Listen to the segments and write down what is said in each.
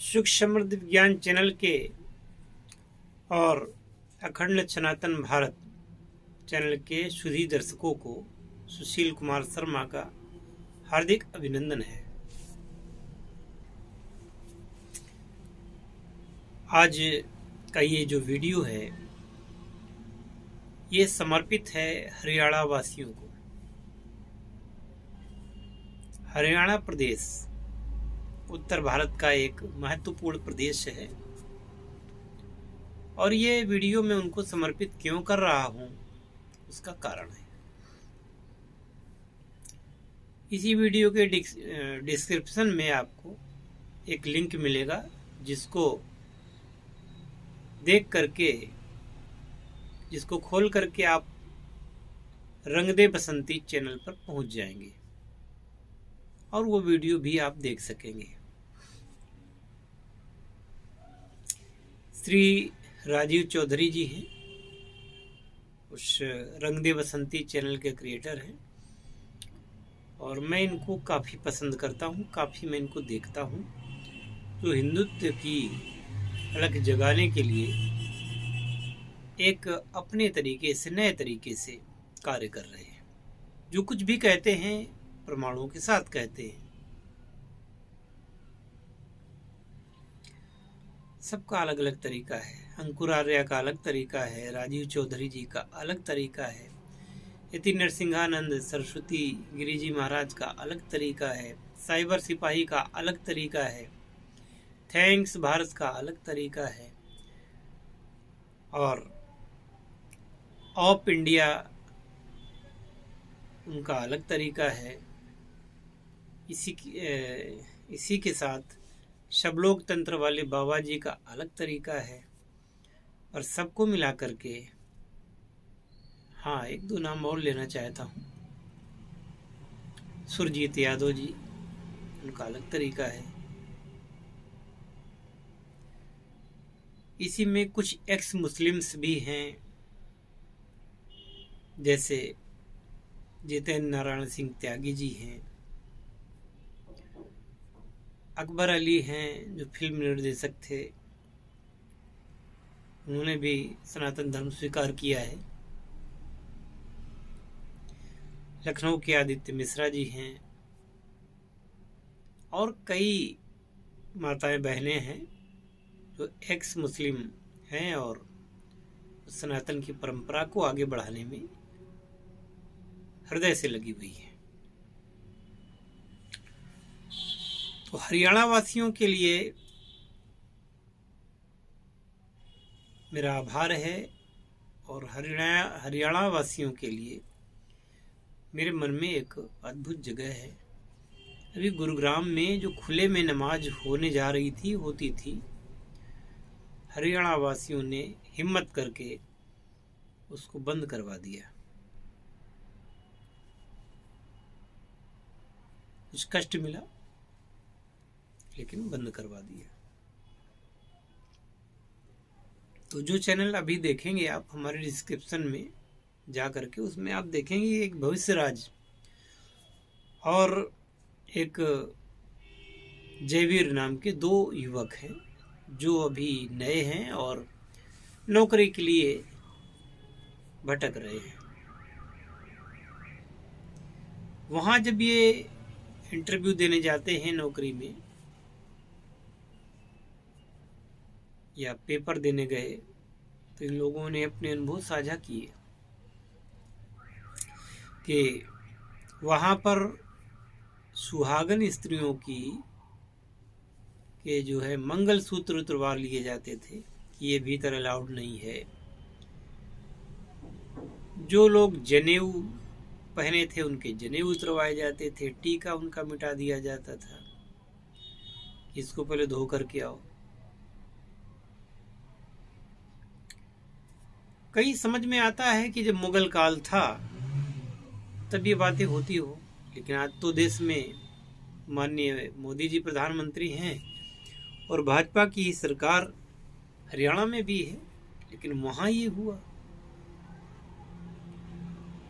सुख समृद्धि विज्ञान चैनल के और अखंड सनातन भारत चैनल के सुधी दर्शकों को सुशील कुमार शर्मा का हार्दिक अभिनंदन है। आज का ये जो वीडियो है ये समर्पित है हरियाणा वासियों को। हरियाणा प्रदेश उत्तर भारत का एक महत्वपूर्ण प्रदेश है और ये वीडियो मैं उनको समर्पित क्यों कर रहा हूँ उसका कारण है। इसी वीडियो के डिस्क्रिप्शन में आपको एक लिंक मिलेगा जिसको देख करके जिसको खोल करके आप रंग दे बसंती चैनल पर पहुंच जाएंगे और वो वीडियो भी आप देख सकेंगे। श्री राजीव चौधरी जी हैं, उस रंग दे बसंती चैनल के क्रिएटर हैं और मैं इनको काफ़ी पसंद करता हूँ, काफ़ी मैं इनको देखता हूँ जो हिंदुत्व की अलग जगाने के लिए एक अपने तरीके से नए तरीके से कार्य कर रहे हैं। जो कुछ भी कहते हैं प्रमाणों के साथ कहते हैं। सबका अलग अलग तरीका है। अंकुर आर्या का अलग तरीका है, राजीव चौधरी जी का अलग तरीका है, यति नरसिंहानंद सरस्वती गिरी जी महाराज का अलग तरीका है, साइबर सिपाही का अलग तरीका है, थैंक्स भारत का अलग तरीका है और ऑफ इंडिया उनका अलग तरीका है। इसी के साथ शबलोक तंत्र वाले बाबा जी का अलग तरीका है और सबको मिला करके हाँ एक दो नाम और लेना चाहता हूँ। सुरजीत यादव जी, उनका अलग तरीका है। इसी में कुछ एक्स मुस्लिम्स भी हैं जैसे जितेंद्र नारायण सिंह त्यागी जी हैं, अकबर अली हैं जो फिल्म निर्देशक थे, उन्होंने भी सनातन धर्म स्वीकार किया है। लखनऊ के आदित्य मिश्रा जी हैं और कई माताएं बहनें हैं जो एक्स मुस्लिम हैं और सनातन की परंपरा को आगे बढ़ाने में हृदय से लगी हुई है। तो हरियाणा वासियों के लिए मेरा आभार है और हरियाणा वासियों के लिए मेरे मन में एक अद्भुत जगह है। अभी गुरुग्राम में जो खुले में नमाज होने जा रही थी होती थी, हरियाणा वासियों ने हिम्मत करके उसको बंद करवा दिया। कुछ कष्ट मिला लेकिन बंद करवा दिया। तो जो चैनल अभी देखेंगे आप हमारे डिस्क्रिप्शन में जा करके उसमें आप देखेंगे एक भविष्य राज और एक जयवीर नाम के दो युवक हैं जो अभी नए हैं और नौकरी के लिए भटक रहे हैं। वहाँ जब ये इंटरव्यू देने जाते हैं नौकरी में या पेपर देने गए तो इन लोगों ने अपने अनुभव साझा किए कि वहाँ पर सुहागन स्त्रियों के जो है मंगलसूत्र उतरवा लिए जाते थे कि ये भीतर अलाउड नहीं है। जो लोग जनेऊ पहने थे उनके जनेऊ उतरवाए जाते थे, टीका उनका मिटा दिया जाता था, इसको पहले धो करके आओ। कहीं समझ में आता है कि जब मुगल काल था तब ये बातें होती हो, लेकिन आज तो देश में माननीय मोदी जी प्रधानमंत्री हैं और भाजपा की सरकार हरियाणा में भी है, लेकिन वहाँ ये हुआ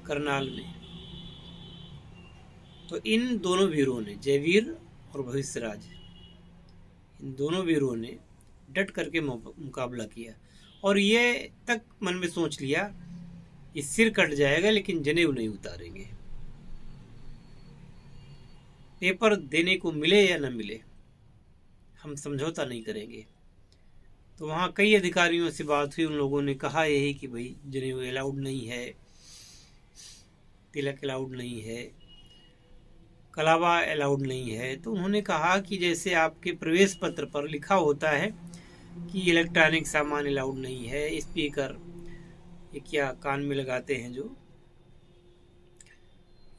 करनाल में। तो इन दोनों वीरों ने, जयवीर और भविष्यराज, दोनों वीरों ने डट करके मुकाबला किया और ये तक मन में सोच लिया कि सिर कट जाएगा लेकिन जनेऊ नहीं उतारेंगे। पेपर देने को मिले या न मिले, हम समझौता नहीं करेंगे। तो वहाँ कई अधिकारियों से बात हुई, उन लोगों ने कहा यही कि भाई जनेऊ अलाउड नहीं है, तिलक अलाउड नहीं है, कलावा अलाउड नहीं है। तो उन्होंने कहा कि जैसे आपके प्रवेश पत्र पर लिखा होता है कि इलेक्ट्रॉनिक सामान अलाउड नहीं है, स्पीकर, ये क्या कान में लगाते हैं जो,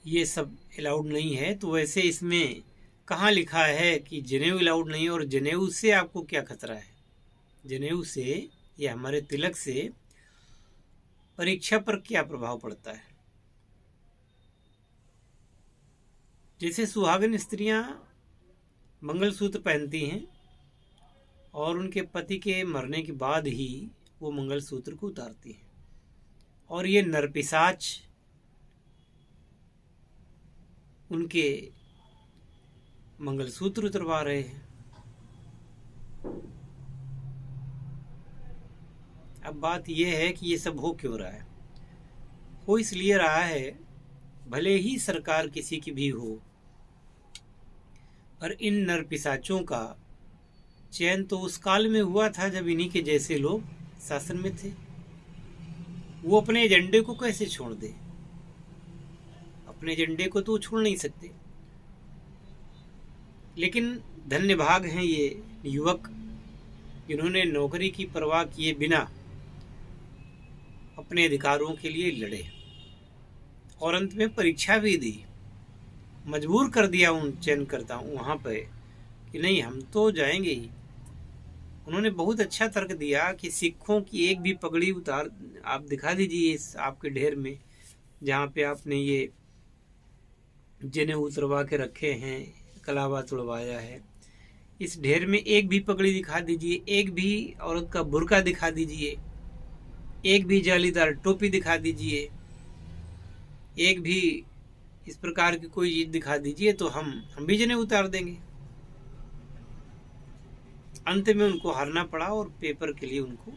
ये सब अलाउड नहीं है, तो वैसे इसमें कहाँ लिखा है कि जनेऊ अलाउड नहीं है? और जनेऊ से आपको क्या खतरा है? जनेऊ से या हमारे तिलक से परीक्षा पर क्या प्रभाव पड़ता है? जैसे सुहागन स्त्रियां मंगलसूत्र पहनती हैं और उनके पति के मरने के बाद ही वो मंगलसूत्र को उतारती हैं, और ये नरपिशाच उनके मंगलसूत्र उतरवा रहे हैं। अब बात यह है कि ये सब हो क्यों रहा है? हो इसलिए रहा है, भले ही सरकार किसी की भी हो, पर इन नरपिशाचों का चयन तो उस काल में हुआ था जब इन्हीं के जैसे लोग शासन में थे। वो अपने एजेंडे को कैसे छोड़ दे? अपने एजेंडे को तो छोड़ नहीं सकते। लेकिन धन्य भाग हैं ये युवक जिन्होंने नौकरी की परवाह किए बिना अपने अधिकारों के लिए लड़े और अंत में परीक्षा भी दी। मजबूर कर दिया उन चयनकर्ताओं वहाँ पे कि नहीं, हम तो जाएंगे ही। उन्होंने बहुत अच्छा तर्क दिया कि सिखों की एक भी पगड़ी उतार आप दिखा दीजिए इस आपके ढेर में, जहाँ पे आपने ये जनेऊ उतरवा के रखे हैं, कलावा तुड़वाया है, इस ढेर में एक भी पगड़ी दिखा दीजिए, एक भी औरत का बुर्का दिखा दीजिए, एक भी जालीदार टोपी दिखा दीजिए, एक भी इस प्रकार की कोई चीज दिखा दीजिए तो हम भी जनेऊ उतार देंगे। अंत में उनको हारना पड़ा और पेपर के लिए उनको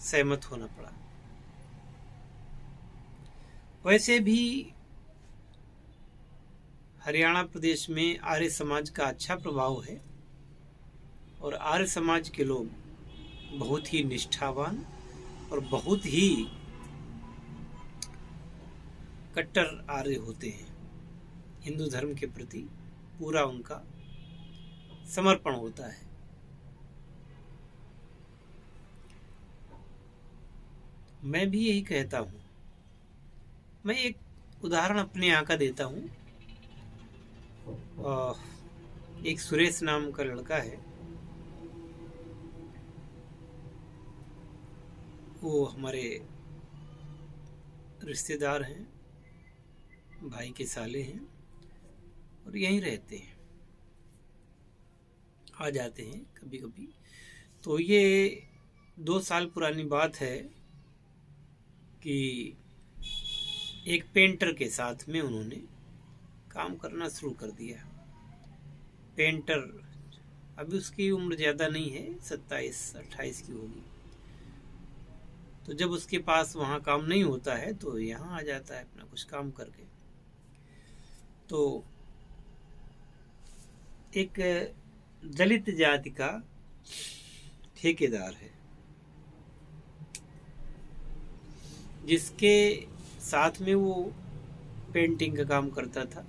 सहमत होना पड़ा। वैसे भी हरियाणा प्रदेश में आर्य समाज का अच्छा प्रभाव है और आर्य समाज के लोग बहुत ही निष्ठावान और बहुत ही कट्टर आर्य होते हैं। हिंदू धर्म के प्रति पूरा उनका समर्पण होता है। मैं भी यही कहता हूं। मैं एक उदाहरण अपने यहाँ का देता हूं। एक सुरेश नाम का लड़का है, वो हमारे रिश्तेदार हैं, भाई के साले हैं और यहीं रहते हैं, आ जाते हैं कभी कभी। तो ये 2 साल पुरानी बात है कि एक पेंटर के साथ में उन्होंने काम करना शुरू कर दिया। पेंटर, अभी उसकी उम्र ज़्यादा नहीं है, 27-28 की होगी। तो जब उसके पास वहाँ काम नहीं होता है तो यहाँ आ जाता है अपना कुछ काम करके। तो एक दलित जाति का ठेकेदार है जिसके साथ में वो पेंटिंग का काम करता था,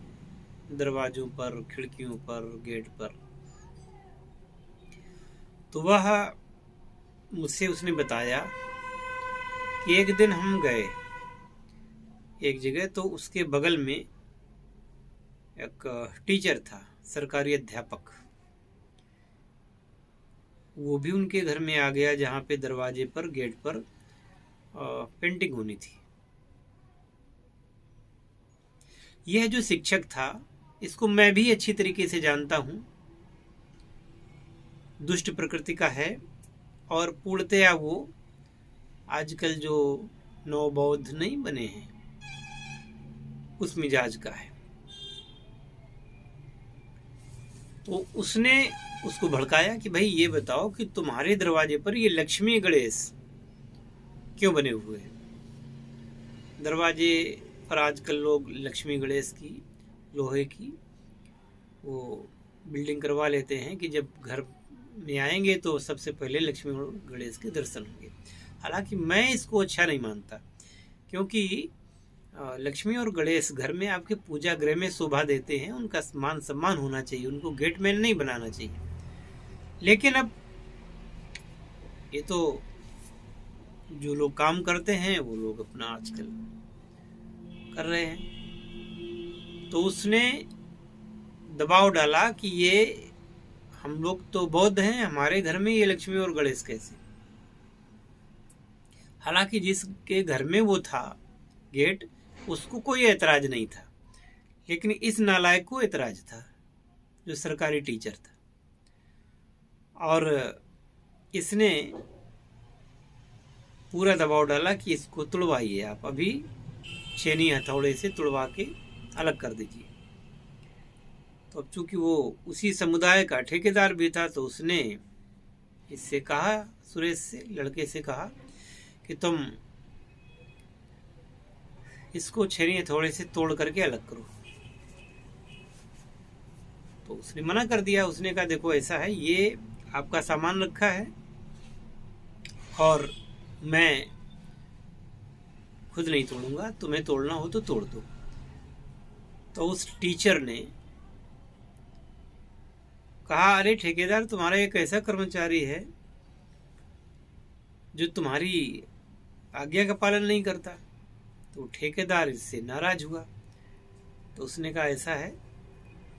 दरवाजों पर, खिड़कियों पर, गेट पर। तो वह मुझसे उसने बताया कि एक दिन हम गए एक जगह, तो उसके बगल में एक टीचर था, सरकारी अध्यापक। वो भी उनके घर में आ गया जहाँ पे दरवाजे पर, गेट पर पेंटिंग होनी थी। यह जो शिक्षक था, इसको मैं भी अच्छी तरीके से जानता हूँ। दुष्ट प्रकृति का है और पूर्णतया वो आजकल जो नवबौद्ध नहीं बने हैं उस मिजाज का है। तो उसने उसको भड़काया कि भाई ये बताओ कि तुम्हारे दरवाजे पर ये लक्ष्मी गणेश क्यों बने हुए हैं। दरवाजे पर आजकल लोग लक्ष्मी गणेश की लोहे की वो बिल्डिंग करवा लेते हैं कि जब घर में आएंगे तो सबसे पहले लक्ष्मी और गणेश के दर्शन होंगे। हालांकि मैं इसको अच्छा नहीं मानता, क्योंकि लक्ष्मी और गणेश घर में आपके पूजा गृह में शोभा देते हैं, उनका मान सम्मान होना चाहिए, उनको गेटमैन नहीं बनाना चाहिए। लेकिन अब ये तो जो लोग काम करते हैं वो लोग अपना आजकल कर रहे हैं। तो उसने दबाव डाला कि ये हम लोग तो बौद्ध हैं, हमारे घर में ये लक्ष्मी और गणेश कैसे। हालांकि जिसके घर में वो था गेट, उसको कोई ऐतराज नहीं था, लेकिन इस नालायक को ऐतराज था जो सरकारी टीचर था। और इसने पूरा दबाव डाला कि इसको तुड़वाइए, आप अभी छेनी हथौड़े से तुड़वा के अलग कर दीजिए। तो अब चूंकि वो उसी समुदाय का ठेकेदार भी था, तो उसने इससे कहा, सुरेश से, लड़के से कहा कि तुम इसको छेनी हथौड़े से तोड़ करके अलग करो। तो उसने मना कर दिया। उसने कहा देखो ऐसा है, ये आपका सामान रखा है और मैं खुद नहीं तोड़ूंगा, तुम्हें तोड़ना हो तो तोड़ दो। तो उस टीचर ने कहा, अरे ठेकेदार, तुम्हारा एक ऐसा कर्मचारी है जो तुम्हारी आज्ञा का पालन नहीं करता। तो ठेकेदार इससे नाराज हुआ। तो उसने कहा ऐसा है,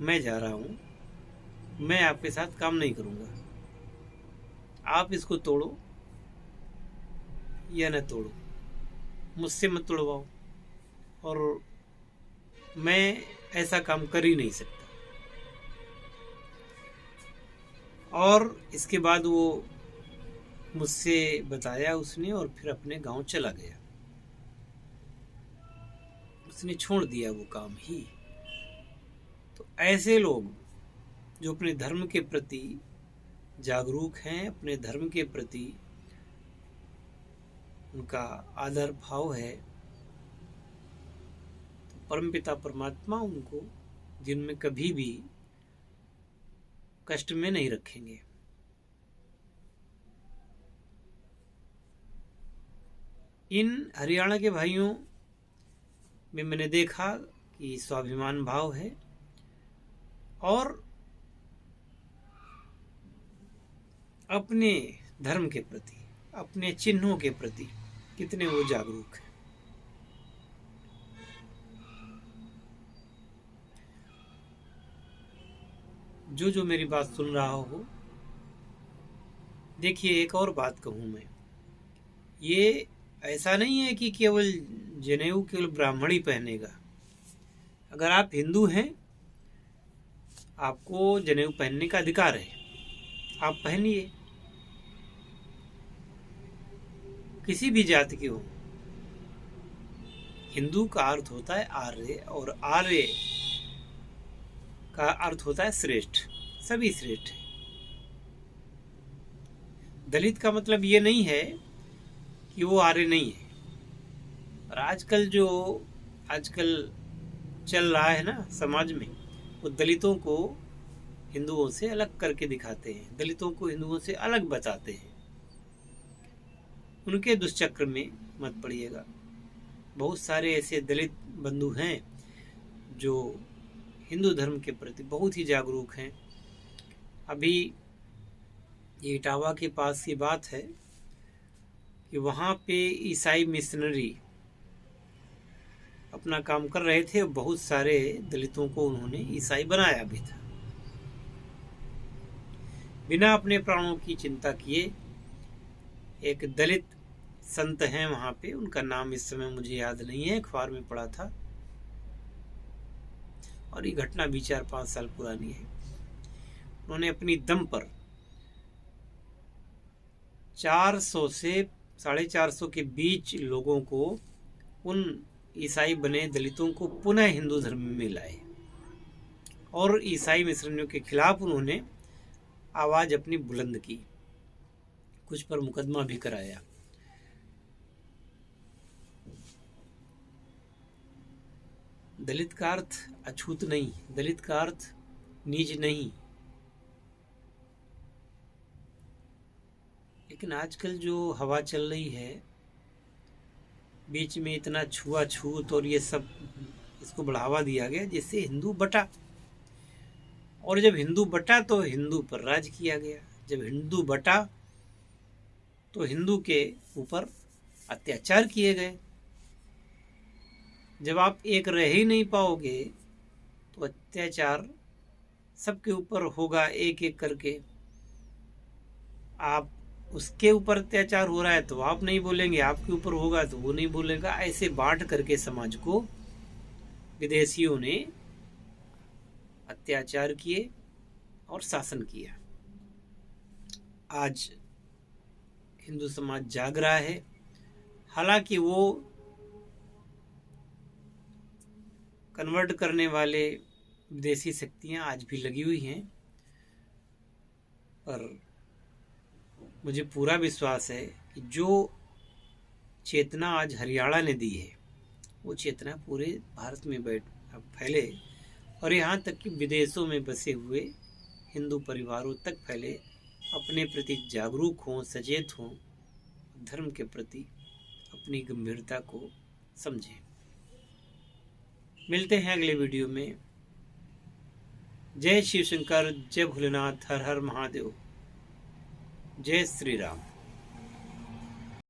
मैं जा रहा हूं, मैं आपके साथ काम नहीं करूंगा, आप इसको तोड़ो या न तोड़ो, मुझसे मत तोड़वाओ, और मैं ऐसा काम कर ही नहीं सकता। और इसके बाद वो मुझसे बताया उसने, और फिर अपने गांव चला गया। उसने छोड़ दिया वो काम ही। तो ऐसे लोग जो अपने धर्म के प्रति जागरूक हैं, अपने धर्म के प्रति उनका आदर भाव है, तो परमपिता परमात्मा उनको जिनमें कभी भी कष्ट में नहीं रखेंगे। इन हरियाणा के भाइयों में मैंने देखा कि स्वाभिमान भाव है और अपने धर्म के प्रति, अपने चिन्हों के प्रति कितने वो जागरूक हैं। जो मेरी बात सुन रहा हो, देखिए एक और बात कहूं मैं, ये ऐसा नहीं है कि केवल जनेऊ केवल ब्राह्मण ही पहनेगा। अगर आप हिंदू हैं, आपको जनेऊ पहनने का अधिकार है, आप पहनिए, किसी भी जाति के हो। हिंदू का अर्थ होता है आर्य, और आर्य का अर्थ होता है श्रेष्ठ, सभी श्रेष्ठ है। दलित का मतलब ये नहीं है कि वो आर्य नहीं है। और आजकल चल रहा है ना समाज में, वो दलितों को हिंदुओं से अलग करके दिखाते हैं, दलितों को हिंदुओं से अलग बताते हैं। उनके दुष्चक्र में मत पड़िएगा। बहुत सारे ऐसे दलित बंधु हैं जो हिंदू धर्म के प्रति बहुत ही जागरूक हैं। अभी ये इटावा के पास की बात है कि वहाँ पे ईसाई मिशनरी अपना काम कर रहे थे, बहुत सारे दलितों को उन्होंने ईसाई बनाया भी था, बिना अपने प्राणों की चिंता किए। एक दलित संत हैं वहाँ पे, उनका नाम इस समय मुझे याद नहीं है, अखबार में पढ़ा था, और ये घटना भी 4-5 साल पुरानी है। उन्होंने अपनी दम पर 400 से 450 के बीच लोगों को, उन ईसाई बने दलितों को पुनः हिंदू धर्म में लाए, और ईसाई मिशनरियों के खिलाफ उन्होंने आवाज़ अपनी बुलंद की, कुछ पर मुकदमा भी कराया। दलित का अर्थ अछूत नहीं, दलित का अर्थ नीच नहीं। लेकिन आजकल जो हवा चल रही है, बीच में इतना छुआछूत और ये सब, इसको बढ़ावा दिया गया जिससे हिंदू बटा, और जब हिंदू बटा तो हिंदू पर राज किया गया। जब हिंदू बटा तो हिंदू के ऊपर अत्याचार किए गए। जब आप एक रह ही नहीं पाओगे तो अत्याचार सबके ऊपर होगा, एक एक करके। आप उसके ऊपर अत्याचार हो रहा है तो आप नहीं बोलेंगे, आपके ऊपर होगा तो वो नहीं बोलेगा। ऐसे बांट करके समाज को विदेशियों ने अत्याचार किए और शासन किया। आज हिंदू समाज जाग रहा है। हालांकि वो कन्वर्ट करने वाले विदेशी शक्तियां आज भी लगी हुई हैं, पर मुझे पूरा विश्वास है कि जो चेतना आज हरियाणा ने दी है वो चेतना पूरे भारत में अब फैले, और यहाँ तक कि विदेशों में बसे हुए हिंदू परिवारों तक फैले, अपने प्रति जागरूक हों, सचेत हों, धर्म के प्रति अपनी गंभीरता को समझें। मिलते हैं अगले वीडियो में। जय शिव शंकर, जय भोलेनाथ, हर हर महादेव, जय श्री राम।